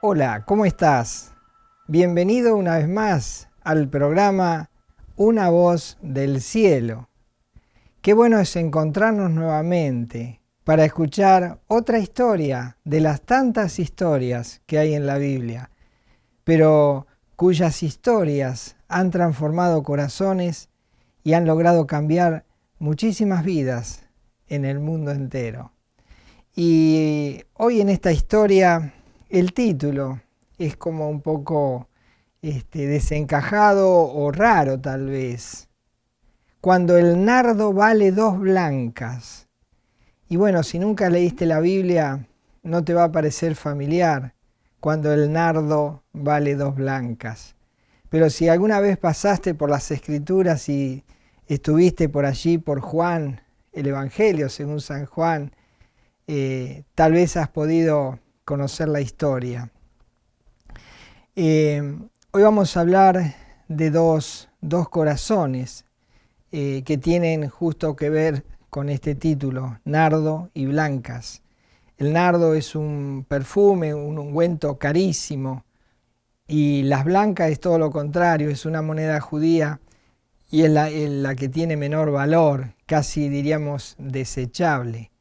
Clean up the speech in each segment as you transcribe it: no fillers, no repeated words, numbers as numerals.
Hola, ¿cómo estás? Bienvenido una vez más al programa Una voz del cielo. Qué bueno es encontrarnos nuevamente para escuchar otra historia de las tantas historias que hay en la Biblia, pero cuyas historias han transformado corazones y han logrado cambiar muchísimas vidas en el mundo entero. Y hoy en esta historia el título es como un poco desencajado o raro tal vez. Cuando el nardo vale 2 blancas. Y bueno, si nunca leíste la Biblia, no te va a parecer familiar cuando el nardo vale 2 blancas. Pero si alguna vez pasaste por las Escrituras y estuviste por allí por Juan, el Evangelio según San Juan, tal vez has podido conocer la historia. Hoy vamos a hablar de dos corazones que tienen justo que ver con este título, nardo y blancas. El nardo es un perfume, un ungüento carísimo, y las blancas es todo lo contrario, es una moneda judía y es la que tiene menor valor, casi diríamos desechable.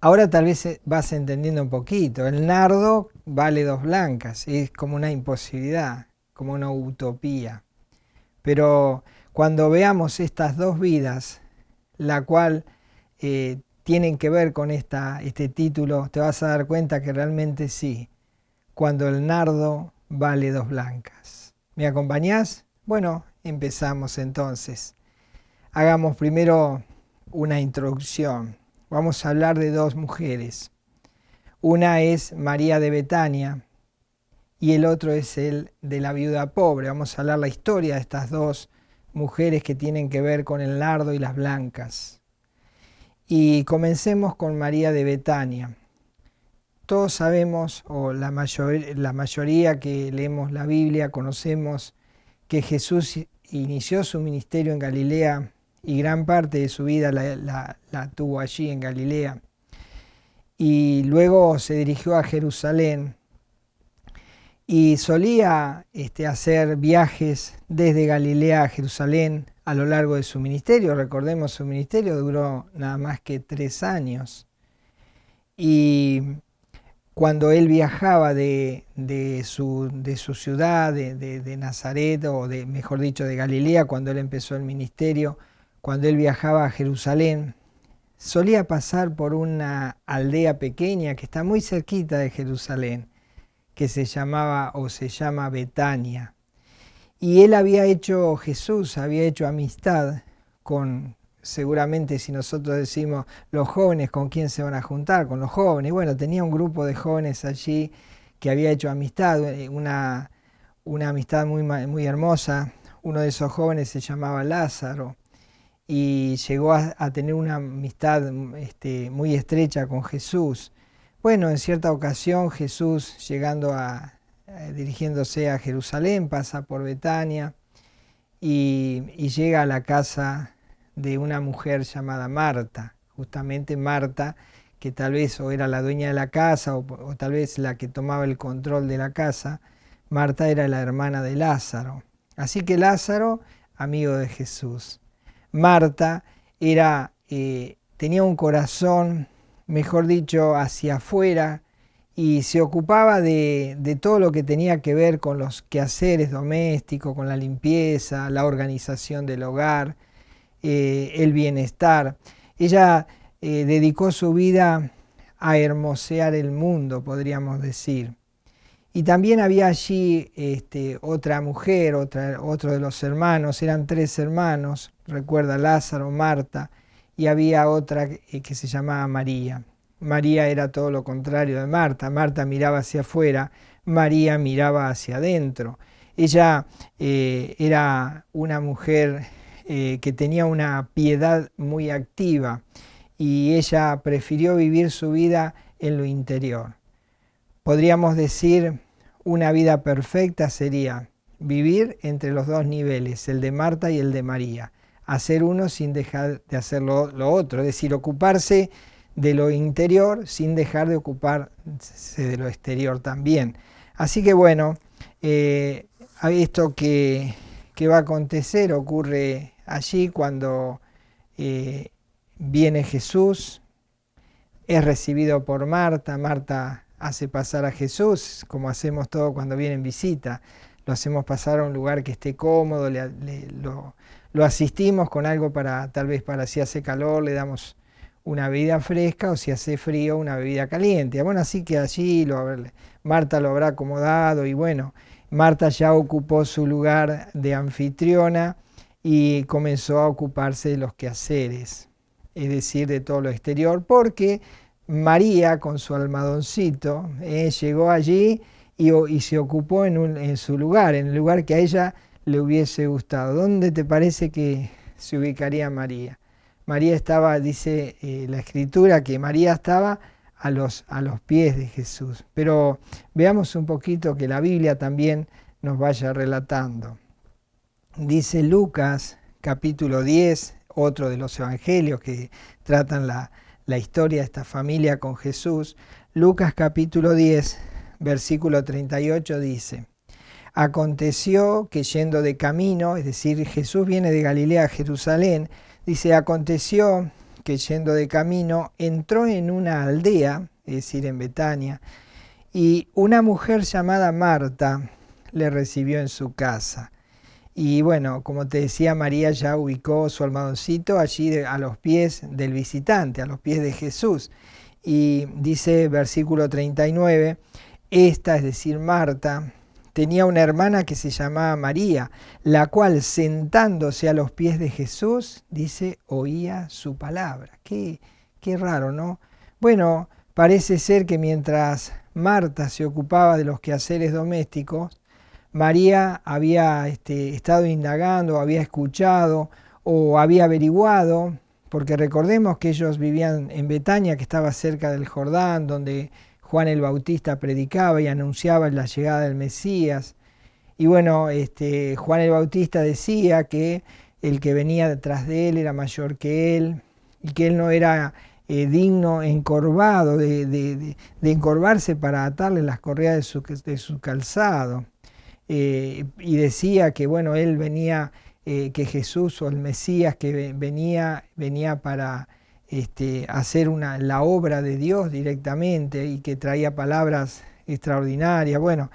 Ahora tal vez vas entendiendo un poquito. El nardo vale 2 blancas, es como una imposibilidad, como una utopía. Pero cuando veamos estas dos vidas, la cual tienen que ver con este título, te vas a dar cuenta que realmente sí, cuando el nardo vale 2 blancas. ¿Me acompañás? Bueno, empezamos entonces. Hagamos primero una introducción. Vamos a hablar de 2 mujeres. Una es María de Betania y el otro es el de la viuda pobre. Vamos a hablar la historia de estas 2 mujeres que tienen que ver con el nardo y las blancas. Y comencemos con María de Betania. Todos sabemos, o la mayoría que leemos la Biblia, conocemos que Jesús inició su ministerio en Galilea y gran parte de su vida la tuvo allí en Galilea. Y luego se dirigió a Jerusalén y solía hacer viajes desde Galilea a Jerusalén a lo largo de su ministerio. Recordemos, su ministerio duró nada más que 3 años. Y cuando él viajaba de su ciudad, de Nazaret, o mejor dicho, de Galilea, cuando él empezó el ministerio, cuando él viajaba a Jerusalén, solía pasar por una aldea pequeña que está muy cerquita de Jerusalén, que se llama Betania. Y Jesús había hecho amistad con, seguramente si nosotros decimos los jóvenes, ¿con quién se van a juntar? Con los jóvenes. Bueno, tenía un grupo de jóvenes allí que había hecho amistad, una amistad muy hermosa. Uno de esos jóvenes se llamaba Lázaro y llegó a tener una amistad muy estrecha con Jesús. Bueno, en cierta ocasión Jesús, dirigiéndose a Jerusalén, pasa por Betania y llega a la casa de una mujer llamada Marta, justamente Marta, que tal vez o era la dueña de la casa o tal vez la que tomaba el control de la casa. Marta era la hermana de Lázaro. Así que Lázaro, amigo de Jesús. Marta tenía un corazón, mejor dicho, hacia afuera, y se ocupaba de todo lo que tenía que ver con los quehaceres domésticos, con la limpieza, la organización del hogar, el bienestar. Ella dedicó su vida a hermosear el mundo, podríamos decir. Y también había allí otra mujer, otro de los hermanos, eran 3 hermanos, recuerda, Lázaro, Marta, y había otra que se llamaba María. María era todo lo contrario de Marta. Marta miraba hacia afuera, María miraba hacia adentro. Ella era una mujer que tenía una piedad muy activa y ella prefirió vivir su vida en lo interior. Podríamos decir, una vida perfecta sería vivir entre los 2 niveles, el de Marta y el de María. Hacer uno sin dejar de hacer lo otro, es decir, ocuparse de lo interior sin dejar de ocuparse de lo exterior también. Así que bueno, esto que va a acontecer ocurre allí cuando viene Jesús, es recibido por Marta. Marta hace pasar a Jesús, como hacemos todo cuando viene en visita. Lo hacemos pasar a un lugar que esté cómodo, lo asistimos con algo para, tal vez para si hace calor, le damos una bebida fresca, o si hace frío, una bebida caliente. Bueno, así que allí Marta lo habrá acomodado, y bueno, Marta ya ocupó su lugar de anfitriona y comenzó a ocuparse de los quehaceres, es decir, de todo lo exterior, porque María, con su almohadoncito, llegó allí y se ocupó en su lugar, en el lugar que a ella le hubiese gustado. ¿Dónde te parece que se ubicaría María? María estaba, dice la Escritura, que María estaba a los pies de Jesús. Pero veamos un poquito que la Biblia también nos vaya relatando. Dice Lucas, capítulo 10, otro de los evangelios que tratan la historia de esta familia con Jesús. Lucas capítulo 10, versículo 38 dice: aconteció que yendo de camino, es decir, Jesús viene de Galilea a Jerusalén, dice, aconteció que yendo de camino entró en una aldea, es decir, en Betania, y una mujer llamada Marta le recibió en su casa. Y bueno, como te decía, María ya ubicó su almohadoncito allí a los pies del visitante, a los pies de Jesús. Y dice versículo 39, esta, es decir, Marta, tenía una hermana que se llamaba María, la cual sentándose a los pies de Jesús, dice, oía su palabra. Qué raro, ¿no? Bueno, parece ser que mientras Marta se ocupaba de los quehaceres domésticos, María había estado indagando, había escuchado o había averiguado, porque recordemos que ellos vivían en Betania, que estaba cerca del Jordán, donde Juan el Bautista predicaba y anunciaba la llegada del Mesías. Y bueno, Juan el Bautista decía que el que venía detrás de él era mayor que él y que él no era digno, encorvado, de encorvarse para atarle las correas de su calzado. Y decía que bueno, él venía, que Jesús o el Mesías que venía para hacer la obra de Dios directamente, y que traía palabras extraordinarias. Bueno,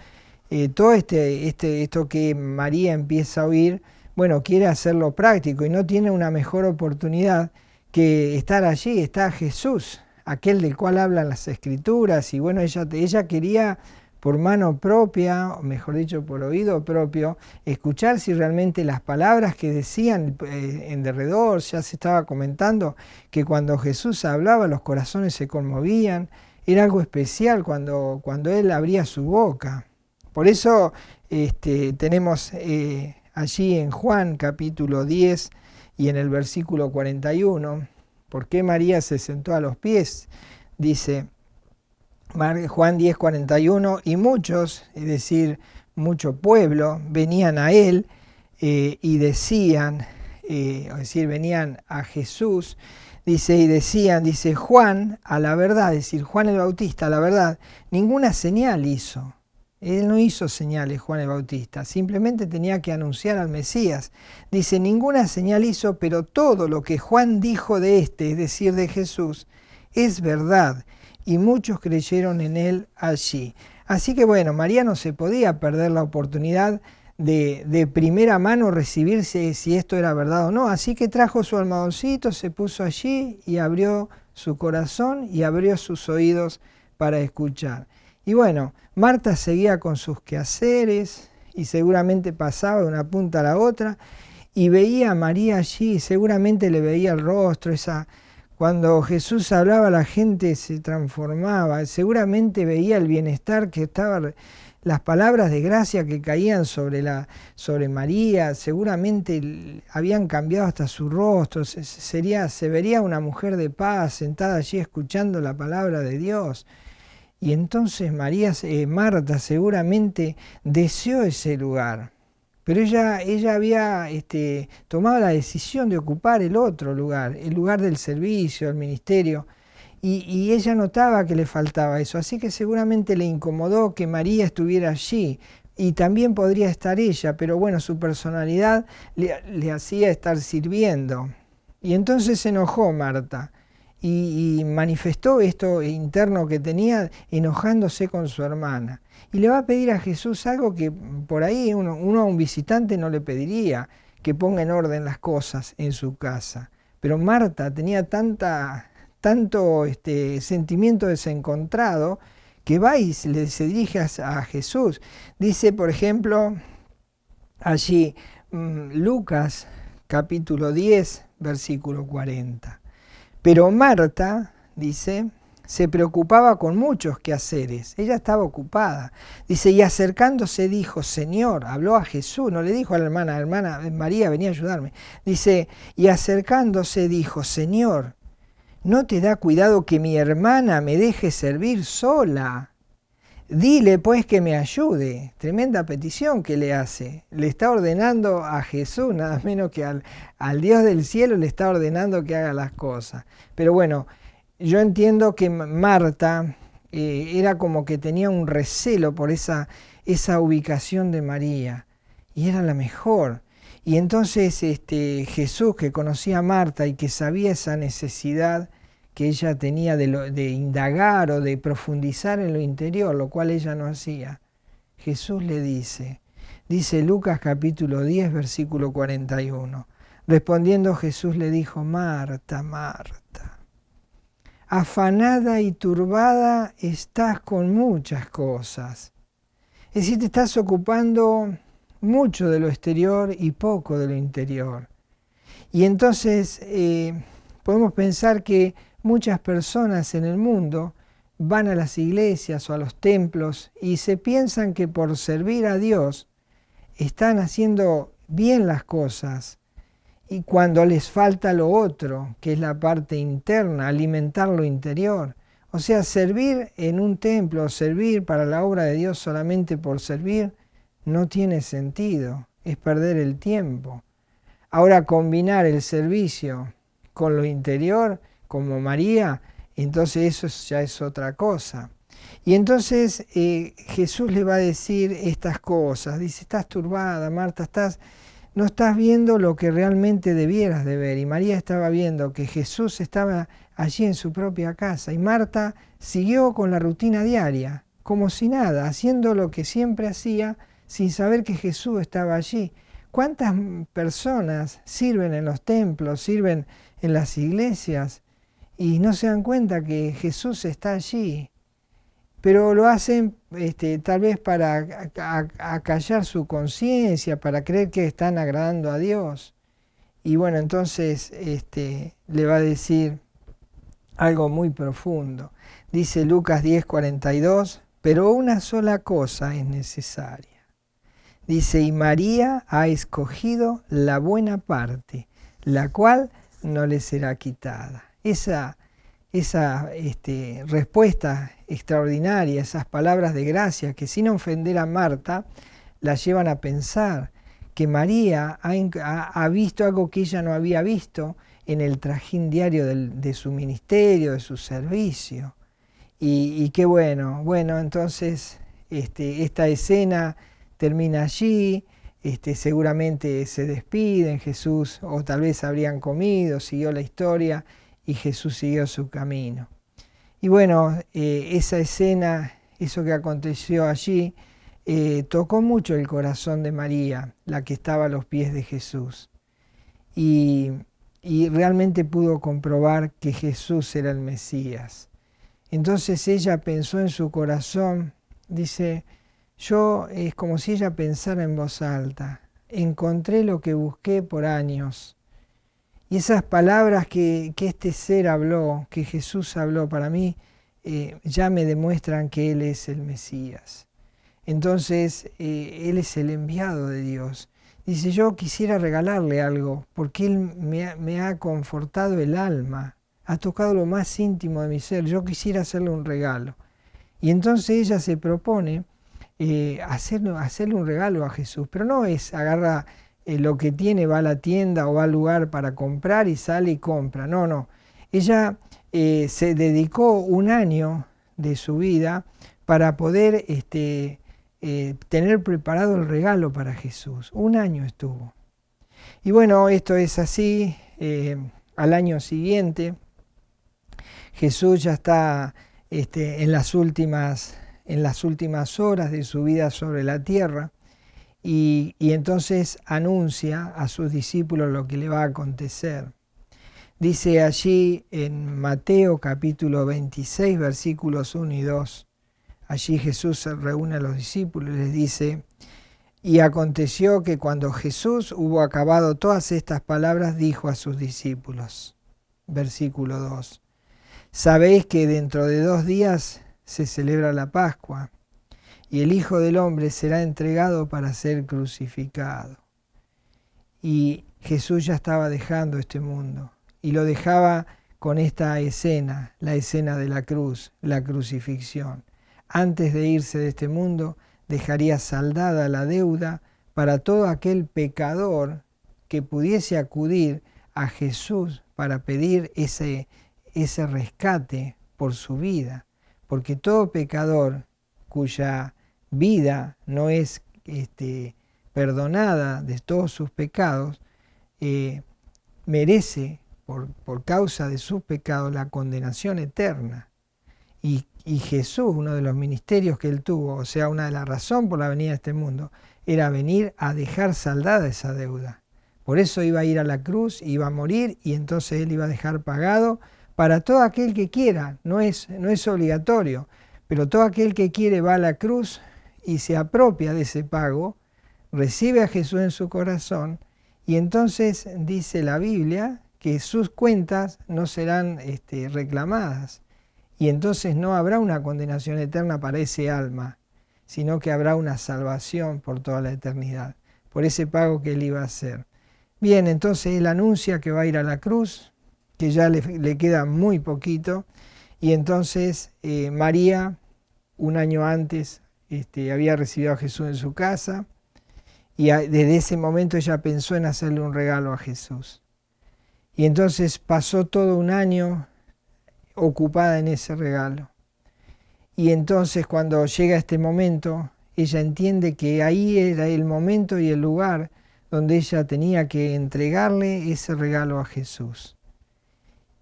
todo esto que María empieza a oír, bueno, quiere hacerlo práctico y no tiene una mejor oportunidad que estar allí. Está Jesús, aquel del cual hablan las Escrituras, y bueno, ella quería por mano propia, o mejor dicho, por oído propio, escuchar si realmente las palabras que decían en derredor. Ya se estaba comentando que cuando Jesús hablaba los corazones se conmovían, era algo especial cuando Él abría su boca. Por eso tenemos allí en Juan capítulo 10 y en el versículo 41, ¿por qué María se sentó a los pies? Dice Juan 10, 41, y muchos, es decir, mucho pueblo, venían a él y decían, es decir, venían a Jesús, dice, y decían, dice, Juan, a la verdad, es decir, Juan el Bautista, a la verdad, ninguna señal hizo. Él no hizo señales, Juan el Bautista, simplemente tenía que anunciar al Mesías. Dice, ninguna señal hizo, pero todo lo que Juan dijo de es decir, de Jesús, es verdad. Y muchos creyeron en él allí. Así que bueno, María no se podía perder la oportunidad de primera mano recibirse si esto era verdad o no. Así que trajo su almohadoncito, se puso allí y abrió su corazón y abrió sus oídos para escuchar. Y bueno, Marta seguía con sus quehaceres y seguramente pasaba de una punta a la otra y veía a María allí, y seguramente le veía el rostro, cuando Jesús hablaba la gente se transformaba, seguramente veía el bienestar que estaba, las palabras de gracia que caían sobre María, seguramente habían cambiado hasta su rostro, se vería una mujer de paz sentada allí escuchando la palabra de Dios. Y entonces Marta seguramente deseó ese lugar. Pero ella había tomado la decisión de ocupar el otro lugar, el lugar del servicio, el ministerio. Y ella notaba que le faltaba eso, así que seguramente le incomodó que María estuviera allí. Y también podría estar ella, pero bueno, su personalidad le hacía estar sirviendo. Y entonces se enojó Marta y manifestó esto interno que tenía enojándose con su hermana. Y le va a pedir a Jesús algo que por ahí uno a un visitante no le pediría, que ponga en orden las cosas en su casa. Pero Marta tenía tanto sentimiento desencontrado que va y se dirige a Jesús. Dice, por ejemplo, allí Lucas capítulo 10, versículo 40. Pero Marta, dice, se preocupaba con muchos quehaceres. Ella estaba ocupada. Dice, y acercándose dijo, Señor, habló a Jesús, no le dijo a la hermana María, venía a ayudarme. Dice, y acercándose dijo, Señor, ¿no te da cuidado que mi hermana me deje servir sola? Dile pues que me ayude. Tremenda petición que le hace. Le está ordenando a Jesús, nada menos que al Dios del cielo le está ordenando que haga las cosas. Pero bueno, yo entiendo que Marta era como que tenía un recelo por esa ubicación de María. Y era la mejor. Y entonces Jesús, que conocía a Marta y que sabía esa necesidad que ella tenía de indagar o de profundizar en lo interior, lo cual ella no hacía, Jesús le dice Lucas capítulo 10, versículo 41, respondiendo Jesús le dijo, Marta, Marta, afanada y turbada estás con muchas cosas. Es decir, te estás ocupando mucho de lo exterior y poco de lo interior. Y entonces podemos pensar que muchas personas en el mundo van a las iglesias o a los templos y se piensan que por servir a Dios están haciendo bien las cosas, y cuando les falta lo otro, que es la parte interna, alimentar lo interior. O sea, servir en un templo, servir para la obra de Dios solamente por servir, no tiene sentido, es perder el tiempo. Ahora, combinar el servicio con lo interior, como María, entonces eso ya es otra cosa. Y entonces Jesús le va a decir estas cosas. Dice, estás turbada, Marta, no estás viendo lo que realmente debieras de ver. Y María estaba viendo que Jesús estaba allí en su propia casa. Y Marta siguió con la rutina diaria, como si nada, haciendo lo que siempre hacía, sin saber que Jesús estaba allí. ¿Cuántas personas sirven en los templos, sirven en las iglesias y no se dan cuenta que Jesús está allí? Pero lo hacen tal vez para acallar su conciencia, para creer que están agradando a Dios. Y bueno, entonces le va a decir algo muy profundo. Dice Lucas 10:42, pero una sola cosa es necesaria. Dice, y María ha escogido la buena parte, la cual no le será quitada. Esa respuesta extraordinaria, esas palabras de gracia que sin ofender a Marta la llevan a pensar que María ha visto algo que ella no había visto en el trajín diario de su ministerio, de su servicio. Y qué bueno, entonces esta escena termina allí, seguramente se despiden, Jesús, o tal vez habrían comido, siguió la historia y Jesús siguió su camino. Y bueno, esa escena, eso que aconteció allí, tocó mucho el corazón de María, la que estaba a los pies de Jesús. Y realmente pudo comprobar que Jesús era el Mesías. Entonces ella pensó en su corazón, dice, es como si ella pensara en voz alta, encontré lo que busqué por años. Y esas palabras que este ser habló, que Jesús habló para mí, ya me demuestran que Él es el Mesías. Entonces, Él es el enviado de Dios. Dice, yo quisiera regalarle algo, porque Él me ha confortado el alma, ha tocado lo más íntimo de mi ser, yo quisiera hacerle un regalo. Y entonces ella se propone hacerle un regalo a Jesús, pero no es agarra lo que tiene, va a la tienda o va al lugar para comprar y sale y compra, no. Ella se dedicó un año de su vida para poder tener preparado el regalo para Jesús. Un año estuvo. Y bueno, esto es así. Al año siguiente, Jesús ya está en las últimas horas de su vida sobre la tierra y entonces anuncia a sus discípulos lo que le va a acontecer. Dice allí en Mateo capítulo 26, versículos 1 y 2, allí Jesús se reúne a los discípulos y les dice: y aconteció que cuando Jesús hubo acabado todas estas palabras, dijo a sus discípulos, versículo 2, sabéis que dentro de 2 días se celebra la Pascua, y el Hijo del Hombre será entregado para ser crucificado. Y Jesús ya estaba dejando este mundo, y lo dejaba con esta escena, la escena de la cruz, la crucifixión. Antes de irse de este mundo, dejaría saldada la deuda para todo aquel pecador que pudiese acudir a Jesús para pedir ese rescate por su vida. Porque todo pecador cuya vida no es perdonada de todos sus pecados, merece por causa de sus pecados la condenación eterna. Y Jesús, uno de los ministerios que él tuvo, o sea, una de las razones por la venida a este mundo, era venir a dejar saldada esa deuda. Por eso iba a ir a la cruz, iba a morir, y entonces él iba a dejar pagado para todo aquel que quiera. No es obligatorio, pero todo aquel que quiere va a la cruz y se apropia de ese pago, recibe a Jesús en su corazón, y entonces dice la Biblia que sus cuentas no serán reclamadas. Y entonces no habrá una condenación eterna para ese alma, sino que habrá una salvación por toda la eternidad, por ese pago que él iba a hacer. Bien, entonces él anuncia que va a ir a la cruz, que ya le queda muy poquito, y entonces María, un año antes, había recibido a Jesús en su casa, y desde ese momento ella pensó en hacerle un regalo a Jesús. Y entonces pasó todo un año ocupada en ese regalo. Y entonces cuando llega este momento, ella entiende que ahí era el momento y el lugar donde ella tenía que entregarle ese regalo a Jesús.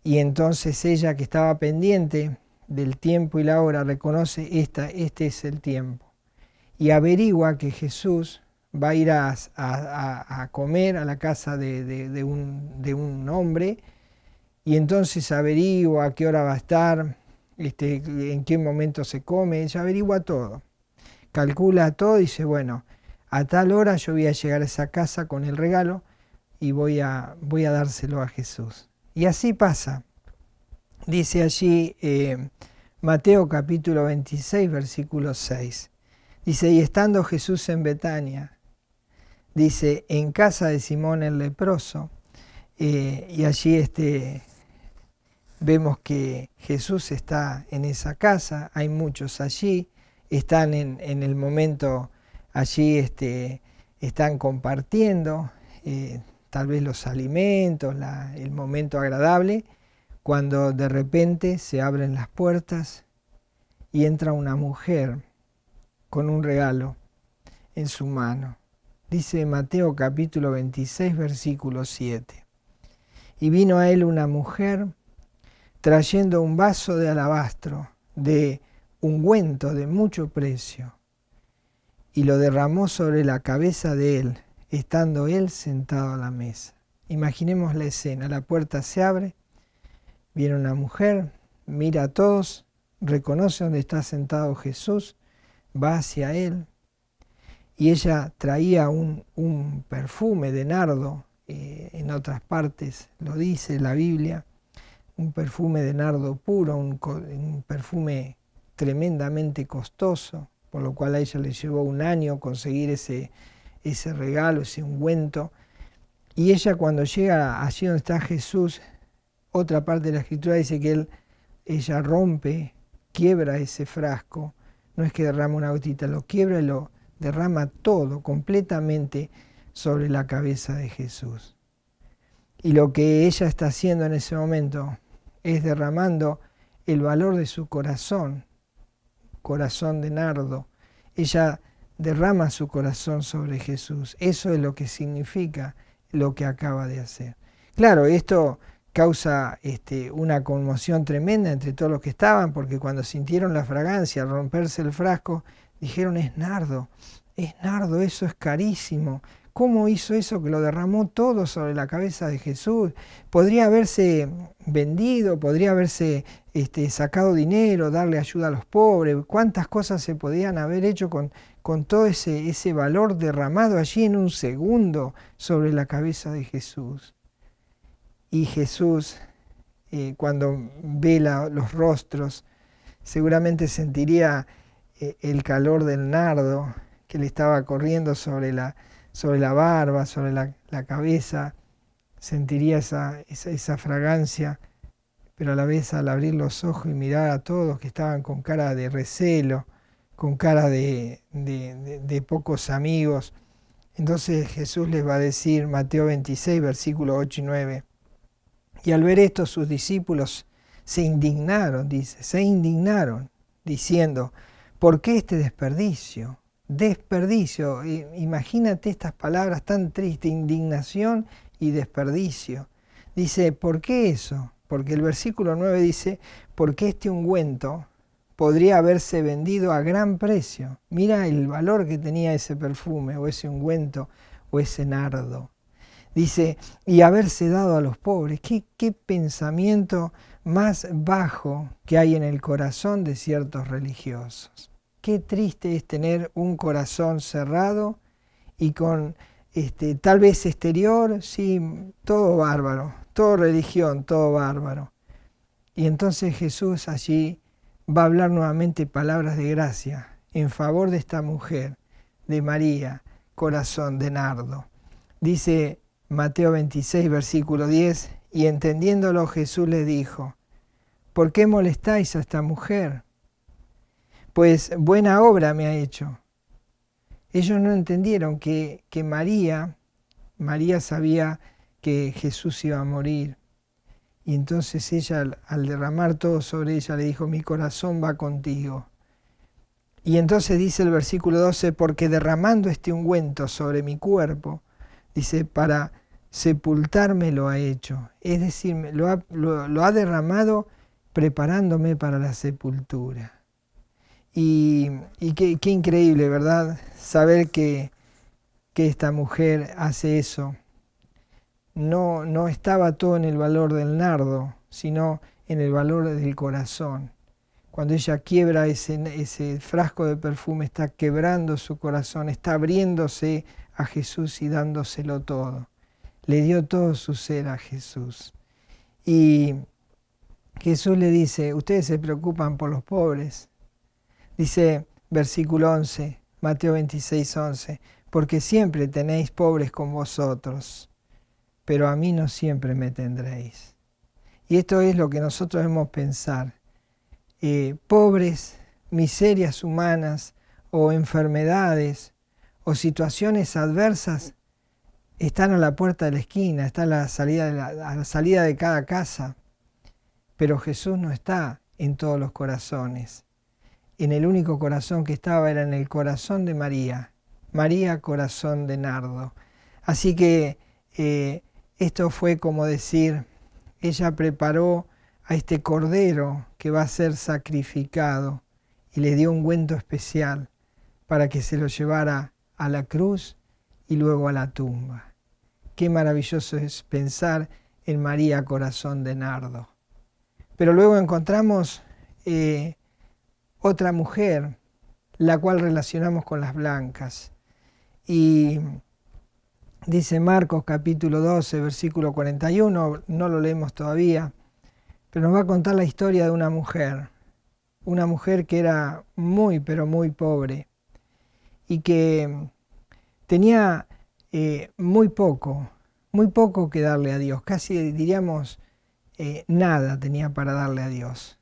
Y entonces ella, que estaba pendiente del tiempo y la hora, reconoce este es el tiempo. Y averigua que Jesús va a ir a comer a la casa de un hombre. Y entonces averigua a qué hora va a estar, en qué momento se come, ella averigua todo. Calcula todo y dice, bueno, a tal hora yo voy a llegar a esa casa con el regalo y voy a dárselo a Jesús. Y así pasa. Dice allí Mateo capítulo 26, versículo 6. Dice, y estando Jesús en Betania, dice, en casa de Simón el leproso, y allí vemos que Jesús está en esa casa, hay muchos allí, están en el momento allí, están compartiendo tal vez los alimentos, el momento agradable, cuando de repente se abren las puertas y entra una mujer con un regalo en su mano. Dice Mateo capítulo 26, versículo 7. Y vino a él una mujer trayendo un vaso de alabastro, de ungüento de mucho precio, y lo derramó sobre la cabeza de él, estando él sentado a la mesa. Imaginemos la escena, la puerta se abre, viene una mujer, mira a todos, reconoce dónde está sentado Jesús, va hacia él, y ella traía un perfume de nardo, en otras partes lo dice la Biblia, un perfume de nardo puro, un perfume tremendamente costoso, por lo cual a ella le llevó un año conseguir ese regalo, ese ungüento. Y ella, cuando llega allí donde está Jesús, otra parte de la Escritura dice que ella rompe, quiebra ese frasco, no es que derrama una gotita, lo quiebra y lo derrama todo completamente sobre la cabeza de Jesús. Y lo que ella está haciendo en ese momento es derramando el valor de su corazón, corazón de nardo. Ella derrama su corazón sobre Jesús. Eso es lo que significa lo que acaba de hacer. Claro, esto causa una conmoción tremenda entre todos los que estaban, porque cuando sintieron la fragancia al romperse el frasco, dijeron: es nardo, eso es carísimo. ¿Cómo hizo eso que lo derramó todo sobre la cabeza de Jesús? Podría haberse vendido, podría haberse sacado dinero, darle ayuda a los pobres. ¿Cuántas cosas se podían haber hecho con todo ese valor derramado allí en un segundo sobre la cabeza de Jesús? Y Jesús, cuando ve los rostros, seguramente sentiría el calor del nardo que le estaba corriendo sobre la barba, sobre la cabeza. Sentiría esa fragancia, pero a la vez, al abrir los ojos y mirar a todos que estaban con cara de recelo, con cara de pocos amigos, entonces Jesús les va a decir, Mateo 26, versículos 8 y 9, y al ver esto sus discípulos se indignaron, diciendo: ¿por qué este desperdicio? Desperdicio, imagínate estas palabras tan tristes, indignación y desperdicio. Dice, ¿por qué eso? Porque el versículo 9 dice, porque este ungüento podría haberse vendido a gran precio. Mira el valor que tenía ese perfume, o ese ungüento, o ese nardo. Dice, y haberse dado a los pobres. ¿Qué pensamiento más bajo que hay en el corazón de ciertos religiosos? Qué triste es tener un corazón cerrado y con tal vez exterior, sí, todo bárbaro, todo religión, todo bárbaro. Y entonces Jesús allí va a hablar nuevamente palabras de gracia en favor de esta mujer, de María, corazón de nardo. Dice Mateo 26, versículo 10, y entendiéndolo Jesús le dijo, ¿por qué molestáis a esta mujer? Pues buena obra me ha hecho. Ellos no entendieron que María sabía que Jesús iba a morir. Y entonces ella, al derramar todo sobre ella, le dijo, mi corazón va contigo. Y entonces dice el versículo 12, porque derramando este ungüento sobre mi cuerpo, dice, para sepultarme lo ha hecho. Es decir, lo ha derramado preparándome para la sepultura. Y qué increíble, ¿verdad? Saber que esta mujer hace eso. No estaba todo en el valor del nardo, sino en el valor del corazón. Cuando ella quiebra ese frasco de perfume, está quebrando su corazón, está abriéndose a Jesús y dándoselo todo. Le dio todo su ser a Jesús. Y Jesús le dice, ustedes se preocupan por los pobres. Dice versículo 11, Mateo 26, 11, porque siempre tenéis pobres con vosotros, pero a mí no siempre me tendréis. Y esto es lo que nosotros debemos pensar. Pobres, miserias humanas o enfermedades o situaciones adversas están a la puerta de la esquina, están a la salida de cada casa, pero Jesús no está en todos los corazones. En el único corazón que estaba era en el corazón de María. María, corazón de nardo. Así que esto fue como decir, ella preparó a este cordero que va a ser sacrificado y le dio un ungüento especial para que se lo llevara a la cruz y luego a la tumba. Qué maravilloso es pensar en María, corazón de nardo. Pero luego encontramos otra mujer, la cual relacionamos con las blancas. Y dice Marcos capítulo 12, versículo 41, no lo leemos todavía, pero nos va a contar la historia de una mujer que era muy, pero muy pobre y que tenía muy poco que darle a Dios, casi diríamos nada tenía para darle a Dios.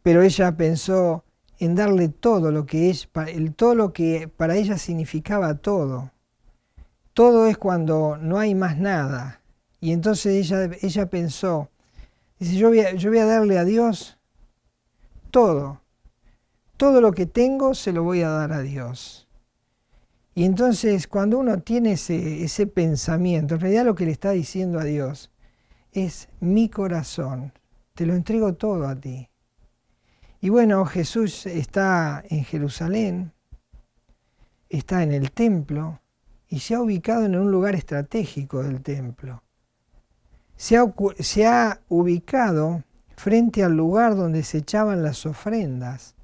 Pero ella pensó en darle todo lo que para ella significaba todo. Todo es cuando no hay más nada. Y entonces ella pensó, Dice, yo voy a darle a Dios todo. Todo lo que tengo se lo voy a dar a Dios. Y entonces cuando uno tiene ese pensamiento, en realidad lo que le está diciendo a Dios es mi corazón, te lo entrego todo a ti. Y bueno, Jesús está en Jerusalén, está en el templo y se ha ubicado en un lugar estratégico del templo. Se ha ubicado frente al lugar donde se echaban las ofrendas.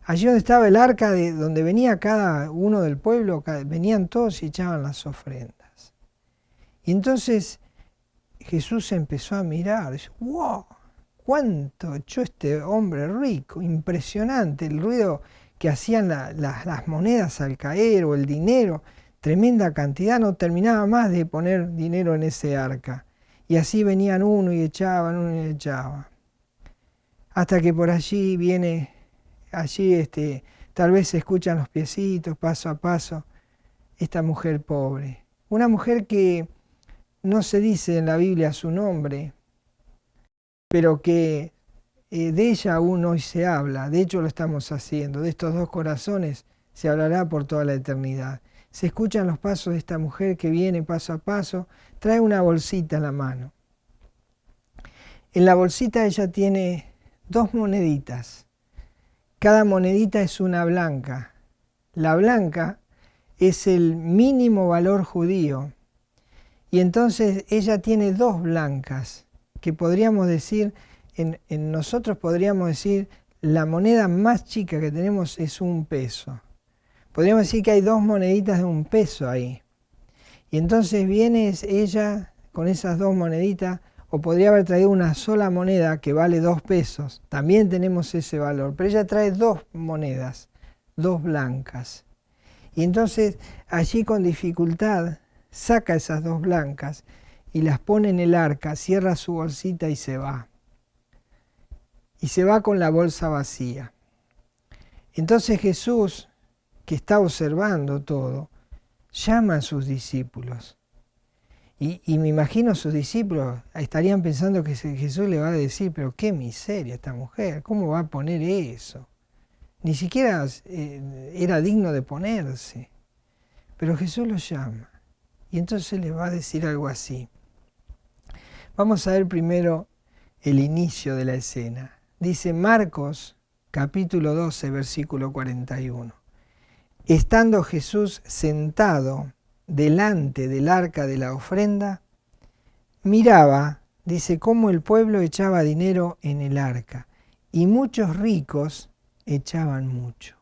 Allí donde estaba el arca, donde venía cada uno del pueblo, venían todos y echaban las ofrendas. Y entonces Jesús empezó a mirar, dice, ¡wow! ¿Cuánto echó este hombre rico? Impresionante el ruido que hacían las monedas al caer o el dinero, tremenda cantidad, no terminaba más de poner dinero en ese arca. Y así venían uno y echaban. Hasta que por allí viene, tal vez se escuchan los piecitos paso a paso, esta mujer pobre. Una mujer que no se dice en la Biblia su nombre, pero que de ella aún hoy se habla, de hecho lo estamos haciendo, de estos dos corazones se hablará por toda la eternidad. Se escuchan los pasos de esta mujer que viene paso a paso, trae una bolsita en la mano. En la bolsita ella tiene 2 moneditas, cada monedita es una blanca. La blanca es el mínimo valor judío y entonces ella tiene 2 blancas, que podríamos decir, en nosotros podríamos decir, la moneda más chica que tenemos es 1 peso. Podríamos decir que hay 2 moneditas de 1 peso ahí. Y entonces viene ella con esas 2 moneditas, o podría haber traído una sola moneda que vale 2 pesos. También tenemos ese valor, pero ella trae 2 monedas, 2 blancas. Y entonces allí con dificultad saca esas 2 blancas y las pone en el arca, cierra su bolsita y se va. Y se va con la bolsa vacía. Entonces Jesús, que está observando todo, llama a sus discípulos. Y me imagino sus discípulos estarían pensando que Jesús le va a decir, pero qué miseria esta mujer, ¿cómo va a poner eso? Ni siquiera era digno de ponerse. Pero Jesús los llama. Y entonces les va a decir algo así. Vamos a ver primero el inicio de la escena. Dice Marcos, capítulo 12, versículo 41. Estando Jesús sentado delante del arca de la ofrenda, miraba, dice, cómo el pueblo echaba dinero en el arca, y muchos ricos echaban mucho.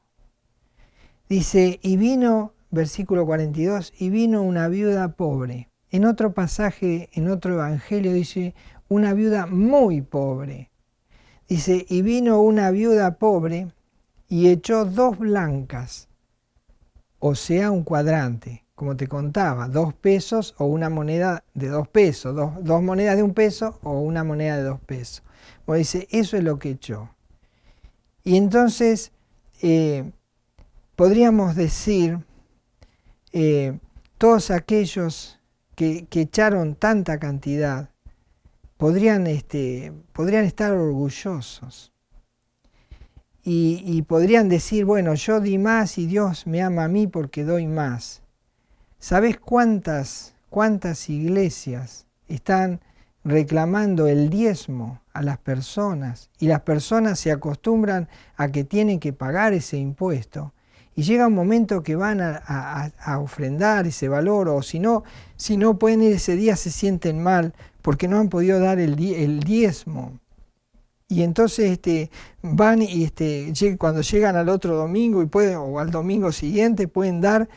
Dice, y vino, versículo 42, y vino una viuda pobre. En otro pasaje, en otro evangelio dice, una viuda muy pobre. Dice, y vino una viuda pobre y echó 2 blancas, o sea, un cuadrante. Como te contaba, 2 pesos o una moneda de 2 pesos, dos monedas de 1 peso o una moneda de 2 pesos. Bueno, dice, eso es lo que echó. Y entonces podríamos decir, todos aquellos que echaron tanta cantidad podrían estar orgullosos. Y podrían decir, bueno, yo di más y Dios me ama a mí porque doy más. ¿Sabés cuántas iglesias están reclamando el diezmo a las personas? Y las personas se acostumbran a que tienen que pagar ese impuesto. Y llega un momento que van a ofrendar ese valor, o si no pueden ir ese día, se sienten mal porque no han podido dar el diezmo. Y entonces van y cuando llegan al otro domingo o al domingo siguiente pueden dar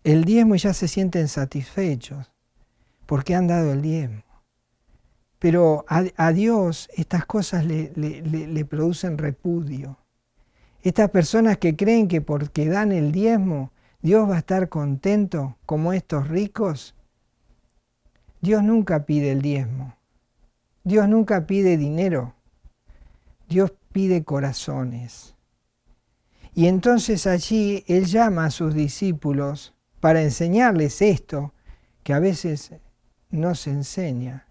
el diezmo y ya se sienten satisfechos porque han dado el diezmo. Pero a Dios estas cosas le producen repudio. Estas personas que creen que porque dan el diezmo Dios va a estar contento como estos ricos, Dios nunca pide el diezmo. Dios nunca pide dinero. Dios pide corazones. Y entonces allí Él llama a sus discípulos para enseñarles esto que a veces no se enseña.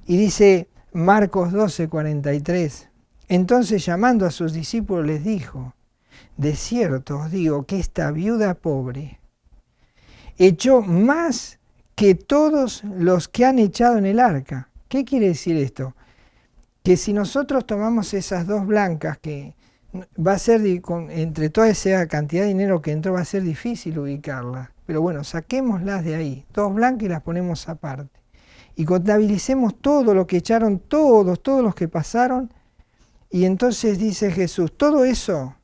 Y dice, Marcos 12:43. Entonces, llamando a sus discípulos, les dijo: de cierto os digo que esta viuda pobre echó más que todos los que han echado en el arca. ¿Qué quiere decir esto? Que si nosotros tomamos esas dos blancas, que va a ser, entre toda esa cantidad de dinero que entró, va a ser difícil ubicarlas. Pero bueno, saquémoslas de ahí, dos blancas, y las ponemos aparte. Y contabilicemos todo lo que echaron todos los que pasaron. Y entonces dice Jesús, todo eso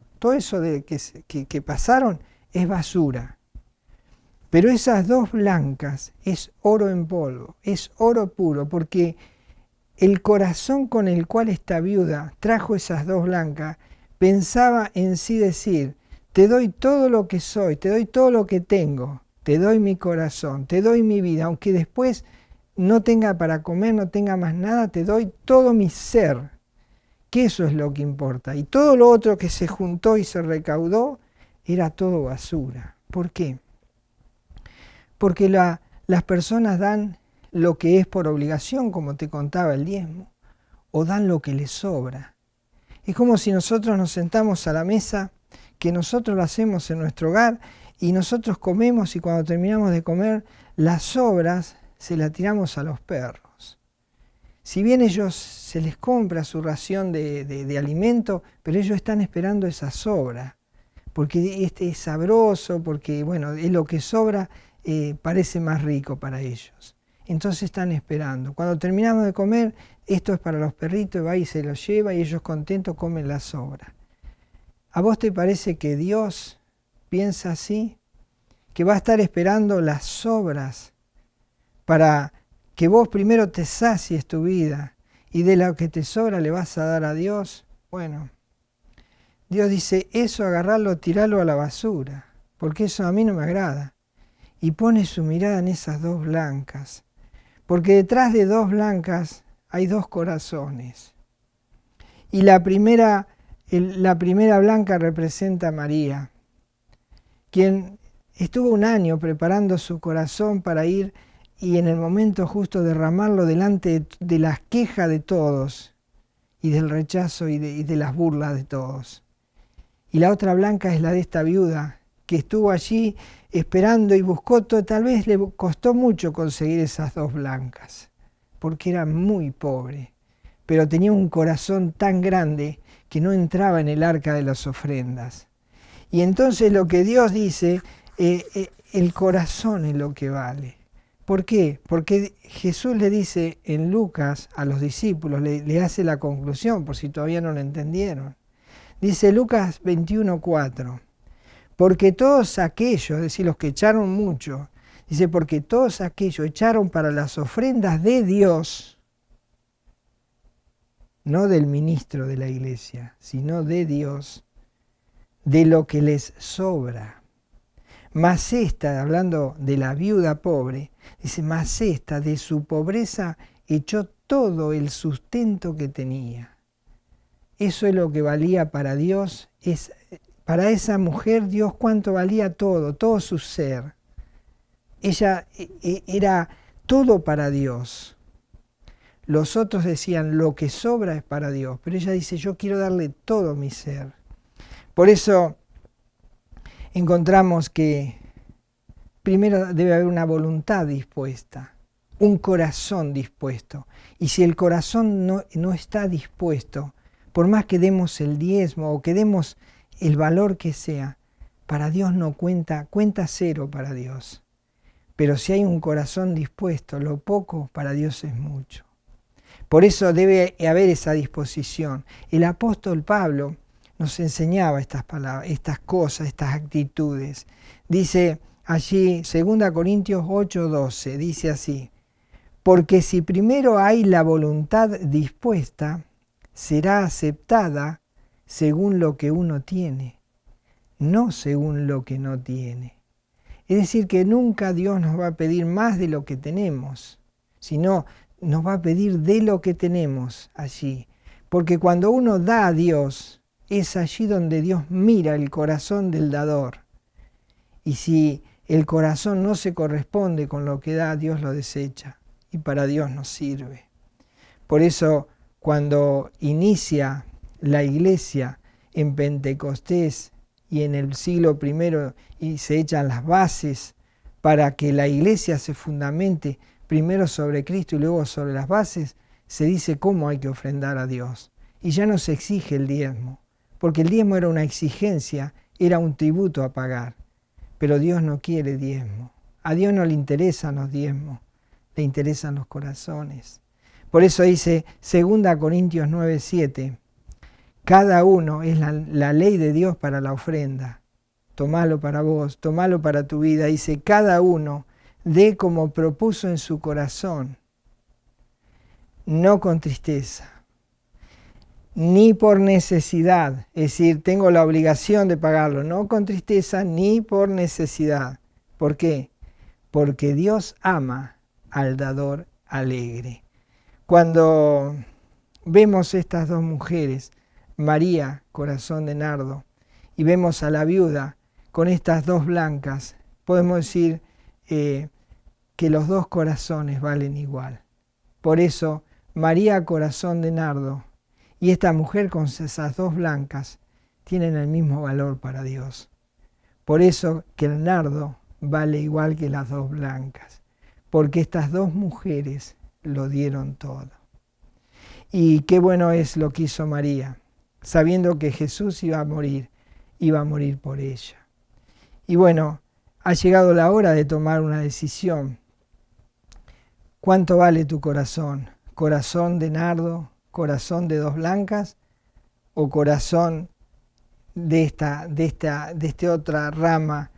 de que pasaron es basura. Pero esas dos blancas es oro en polvo, es oro puro, porque el corazón con el cual esta viuda trajo esas dos blancas pensaba en sí decir: te doy todo lo que soy, te doy todo lo que tengo, te doy mi corazón, te doy mi vida, aunque después no tenga para comer, no tenga más nada, te doy todo mi ser, que eso es lo que importa. Y todo lo otro que se juntó y se recaudó era todo basura. ¿Por qué? Porque las personas dan lo que es por obligación, como te contaba, el diezmo, o dan lo que les sobra. Es como si nosotros nos sentamos a la mesa, que nosotros lo hacemos en nuestro hogar, y nosotros comemos, y cuando terminamos de comer, las sobras se las tiramos a los perros. Si bien ellos se les compra su ración de alimento, pero ellos están esperando esa sobra, porque este es sabroso, porque bueno, es lo que sobra, parece más rico para ellos. Entonces están esperando. Cuando terminamos de comer, esto es para los perritos, va y se los lleva, y ellos contentos comen la sobra. ¿A vos te parece que Dios piensa así? ¿Que va a estar esperando las sobras para que vos primero te sacies tu vida y de lo que te sobra le vas a dar a Dios? Bueno, Dios dice, eso agarrarlo, tirarlo a la basura, porque eso a mí no me agrada. Y pone su mirada en esas dos blancas, porque detrás de dos blancas hay dos corazones. Y la primera blanca representa a María, quien estuvo un año preparando su corazón para ir y en el momento justo derramarlo delante de las quejas de todos y del rechazo y de las burlas de todos. Y la otra blanca es la de esta viuda, que estuvo allí esperando y buscó todo. Tal vez le costó mucho conseguir esas dos blancas, porque era muy pobre, pero tenía un corazón tan grande que no entraba en el arca de las ofrendas. Y entonces lo que Dios dice, el corazón es lo que vale. ¿Por qué? Porque Jesús le dice en Lucas a los discípulos, le hace la conclusión, por si todavía no lo entendieron. Dice Lucas 21:4, porque todos aquellos, es decir, los que echaron mucho, dice, porque todos aquellos echaron para las ofrendas de Dios, no del ministro de la iglesia, sino de Dios, de lo que les sobra. Mas esta, hablando de la viuda pobre, dice, mas esta de su pobreza echó todo el sustento que tenía. Eso es lo que valía para Dios. Para esa mujer, Dios cuánto valía todo su ser. Ella era todo para Dios. Los otros decían, lo que sobra es para Dios. Pero ella dice, yo quiero darle todo mi ser. Por eso encontramos que primero debe haber una voluntad dispuesta, un corazón dispuesto. Y si el corazón no está dispuesto, por más que demos el diezmo o que demos el valor que sea, para Dios no cuenta cero para Dios. Pero si hay un corazón dispuesto, lo poco para Dios es mucho. Por eso debe haber esa disposición. El apóstol Pablo nos enseñaba estas palabras, estas cosas, estas actitudes. Dice allí, 2 Corintios 8:12, dice así, porque si primero hay la voluntad dispuesta, será aceptada según lo que uno tiene, no según lo que no tiene. Es decir, que nunca Dios nos va a pedir más de lo que tenemos, sino nos va a pedir de lo que tenemos allí. Porque cuando uno da a Dios, es allí donde Dios mira el corazón del dador. Y si el corazón no se corresponde con lo que da, Dios lo desecha y para Dios no sirve. Por eso cuando inicia la iglesia en Pentecostés y en el siglo I y se echan las bases para que la iglesia se fundamente primero sobre Cristo y luego sobre las bases, se dice cómo hay que ofrendar a Dios. Y ya no se exige el diezmo, porque el diezmo era una exigencia, era un tributo a pagar. Pero Dios no quiere diezmo. A Dios no le interesan los diezmos, le interesan los corazones. Por eso dice 2 Corintios 9:7, cada uno es la ley de Dios para la ofrenda. Tomalo para vos, tomalo para tu vida. Dice, cada uno dé como propuso en su corazón, no con tristeza, ni por necesidad, es decir, tengo la obligación de pagarlo, no con tristeza ni por necesidad. ¿Por qué? Porque Dios ama al dador alegre. Cuando vemos estas dos mujeres, María, corazón de nardo, y vemos a la viuda con estas dos blancas, podemos decir que los dos corazones valen igual. Por eso, María, corazón de nardo, y esta mujer con esas dos blancas tienen el mismo valor para Dios. Por eso que el nardo vale igual que las dos blancas, porque estas dos mujeres lo dieron todo. Y qué bueno es lo que hizo María, sabiendo que Jesús iba a morir por ella. Y bueno, ha llegado la hora de tomar una decisión. ¿Cuánto vale tu corazón? ¿Corazón de nardo? ¿Corazón de dos blancas? ¿O corazón de esta otra rama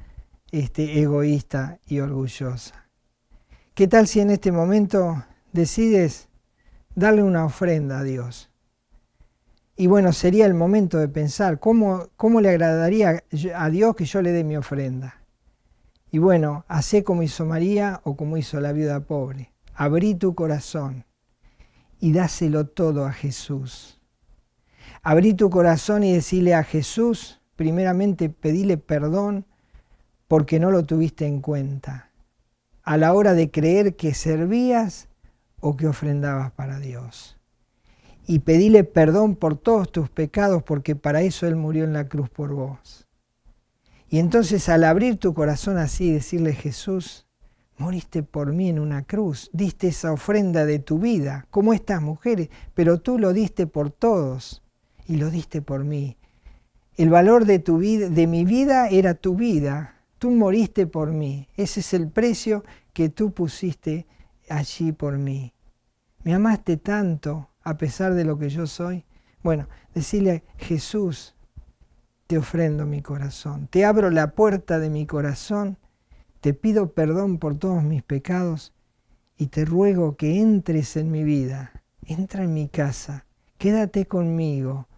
egoísta y orgullosa? ¿Qué tal si en este momento decides darle una ofrenda a Dios? Y bueno, sería el momento de pensar cómo le agradaría a Dios que yo le dé mi ofrenda. Y bueno, hacé como hizo María o como hizo la viuda pobre. Abrí tu corazón y dáselo todo a Jesús. Abrí tu corazón y decirle a Jesús, primeramente pedile perdón porque no lo tuviste en cuenta a la hora de creer que servías o que ofrendabas para Dios. Y pedile perdón por todos tus pecados porque para eso Él murió en la cruz por vos. Y entonces al abrir tu corazón así y decirle, Jesús, moriste por mí en una cruz, diste esa ofrenda de tu vida, como estas mujeres, pero tú lo diste por todos y lo diste por mí. El valor de tu vida, de mi vida era tu vida, tú moriste por mí, ese es el precio que tú pusiste allí por mí. Me amaste tanto a pesar de lo que yo soy. Bueno, decirle, Jesús, te ofrendo mi corazón, te abro la puerta de mi corazón, te pido perdón por todos mis pecados y te ruego que entres en mi vida, entra en mi casa, quédate conmigo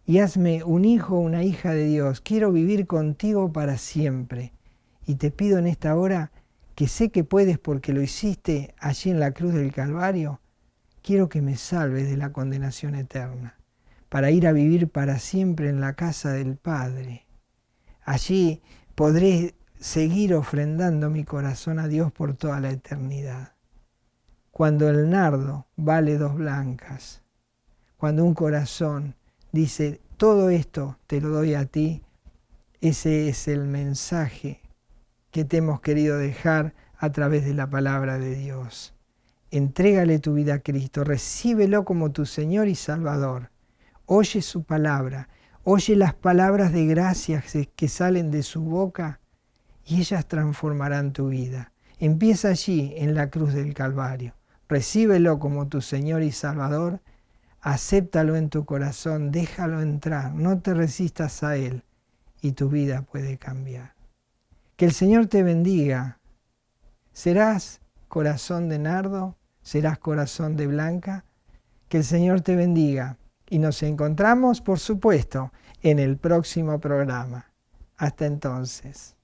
y hazme un hijo o una hija de Dios. Quiero vivir contigo para siempre. Y te pido en esta hora, que sé que puedes porque lo hiciste allí en la cruz del Calvario, quiero que me salves de la condenación eterna, para ir a vivir para siempre en la casa del Padre. Allí podré seguir ofrendando mi corazón a Dios por toda la eternidad. Cuando el nardo vale dos blancas, cuando un corazón dice, todo esto te lo doy a ti, ese es el mensaje que te hemos querido dejar a través de la palabra de Dios. Entrégale tu vida a Cristo, recíbelo como tu Señor y Salvador. Oye su palabra, oye las palabras de gracia que salen de su boca y ellas transformarán tu vida. Empieza allí en la cruz del Calvario. Recíbelo como tu Señor y Salvador, acéptalo en tu corazón, déjalo entrar, no te resistas a Él y tu vida puede cambiar. Que el Señor te bendiga. ¿Serás corazón de nardo? ¿Serás corazón de blanca? Que el Señor te bendiga. Y nos encontramos, por supuesto, en el próximo programa. Hasta entonces.